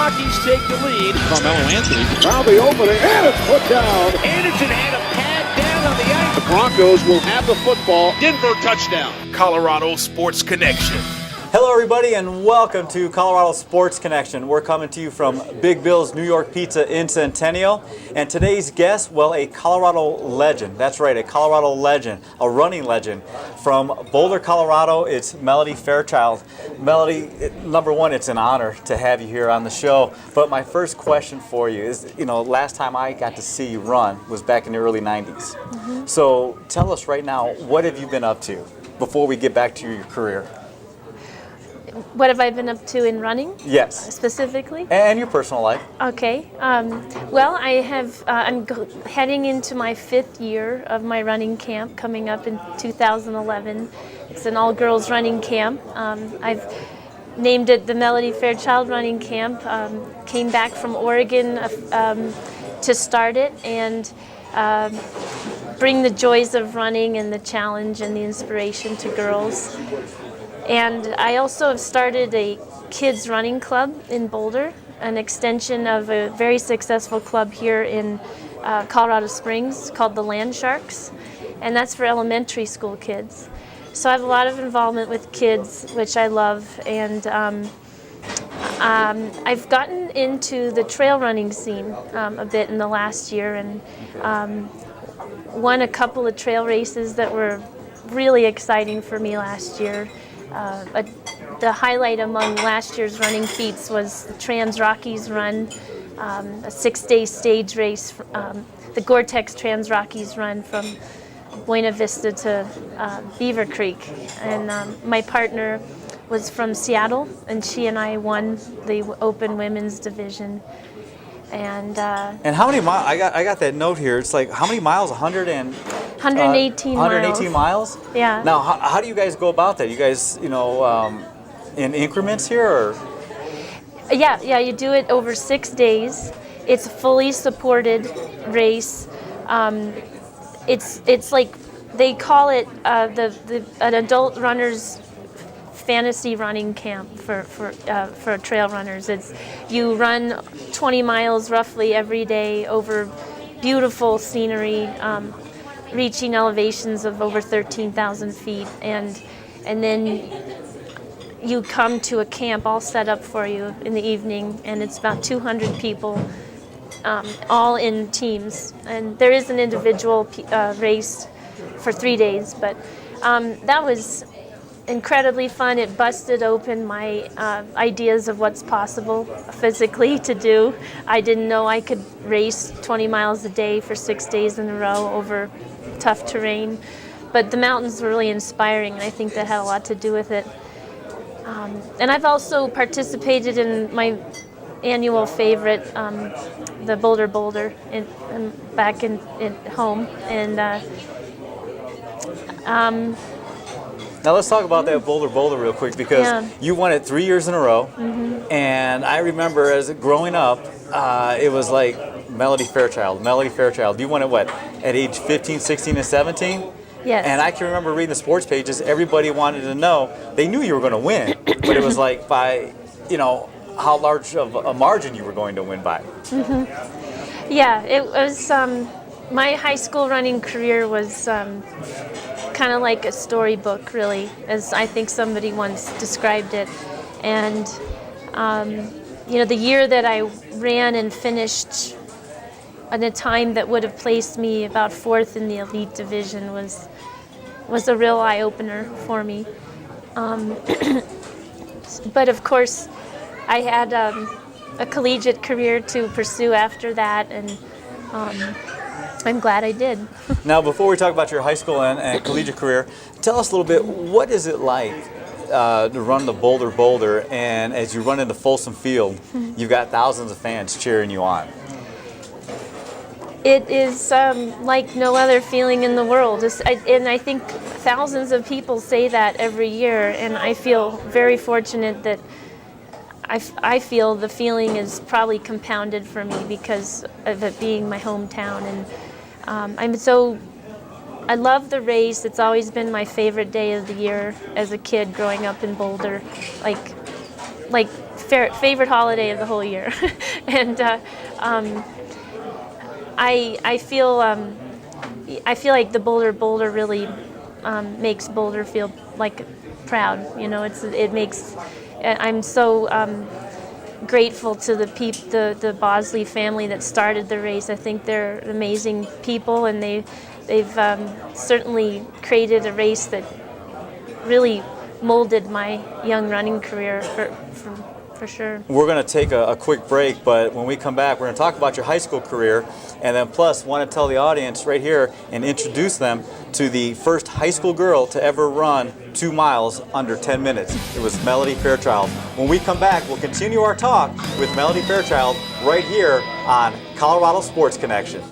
Rockies take the lead. Carmelo Anthony. Now the opening, and it's put down. Anderson had a pad down on the ice. The Broncos will have the football. Denver touchdown. Colorado Sports Connection. Hello everybody and welcome to Colorado Sports Connection. We're coming to you from Big Bill's New York Pizza in Centennial. And today's guest, well, a Colorado legend. That's right, a Colorado legend, a running legend. From Boulder, Colorado, it's Melody Fairchild. Melody, number one, it's an honor to have you here on the show. But my first question for you is, last time I got to see you run was back in the early 90s. Mm-hmm. So tell us right now, what have you been up to before we get back to your career? What have I been up to in running? Yes. Specifically? And your personal life. Okay. Well, I have. I'm heading into my 5th year of my running camp coming up in 2011. It's an all-girls running camp. I've named it the Melody Fairchild Running Camp. Came back from Oregon to start it and bring the joys of running and the challenge and the inspiration to girls. And I also have started a kids running club in Boulder, an extension of a very successful club here in Colorado Springs called the Land Sharks, and that's for elementary school kids. So I have a lot of involvement with kids, which I love, and I've gotten into the trail running scene a bit in the last year and won a couple of trail races that were really exciting for me last year. The highlight among last year's running feats was the Trans Rockies run, a 6-day stage race, the Gore-Tex Trans Rockies run from Buena Vista to Beaver Creek. And my partner was from Seattle, and she and I won the open women's division. And how many miles? I got that note here. It's like how many miles? 118 miles. 118 miles. Yeah. Now, how do you guys go about that? You guys, in increments here, or? Yeah. You do it over 6 days. It's a fully supported race. It's like they call it an adult runners fantasy running camp for trail runners. You run 20 miles roughly every day over beautiful scenery, reaching elevations of over 13,000 feet, and then you come to a camp all set up for you in the evening, and it's about 200 people, all in teams. And there is an individual race for 3 days, but that was incredibly fun. It busted open my ideas of what's possible physically to do. I didn't know I could race 20 miles a day for 6 days in a row over tough terrain, but the mountains were really inspiring, and I think that had a lot to do with it. And I've also participated in my annual favorite, the Boulder back in home, and now let's talk about that Boulder real quick, because you won it 3 years in a row, and I remember as growing up, it was like Melody Fairchild. You won it at age 15, 16, and 17? Yes. And I can remember reading the sports pages, everybody wanted to know, they knew you were going to win, but it was like by, how large of a margin you were going to win by. Yeah, it was, my high school running career was kind of like a storybook, really, as I think somebody once described it. And the year that I ran and finished at a time that would have placed me about 4th in the elite division was a real eye-opener for me. But of course, I had a collegiate career to pursue after that, and I'm glad I did. Now, before we talk about your high school and collegiate career, tell us a little bit, what is it like to run the Boulder, and as you run into Folsom Field, you've got thousands of fans cheering you on? It is like no other feeling in the world. And I think thousands of people say that every year, and I feel very fortunate that I feel the feeling is probably compounded for me because of it being my hometown. And I love the race. It's always been my favorite day of the year as a kid growing up in Boulder. Like favorite holiday of the whole year. And I feel like the Boulder really makes Boulder feel like proud. You know, it makes. I'm so grateful to the Bosley family that started the race. I think they're amazing people, and they've certainly created a race that really molded my young running career for sure. We're going to take a quick break, but when we come back, we're going to talk about your high school career, and then plus want to tell the audience right here and introduce them to the first high school girl to ever run 2 miles under 10 minutes. It was Melody Fairchild. When we come back, we'll continue our talk with Melody Fairchild right here on Colorado Sports Connection.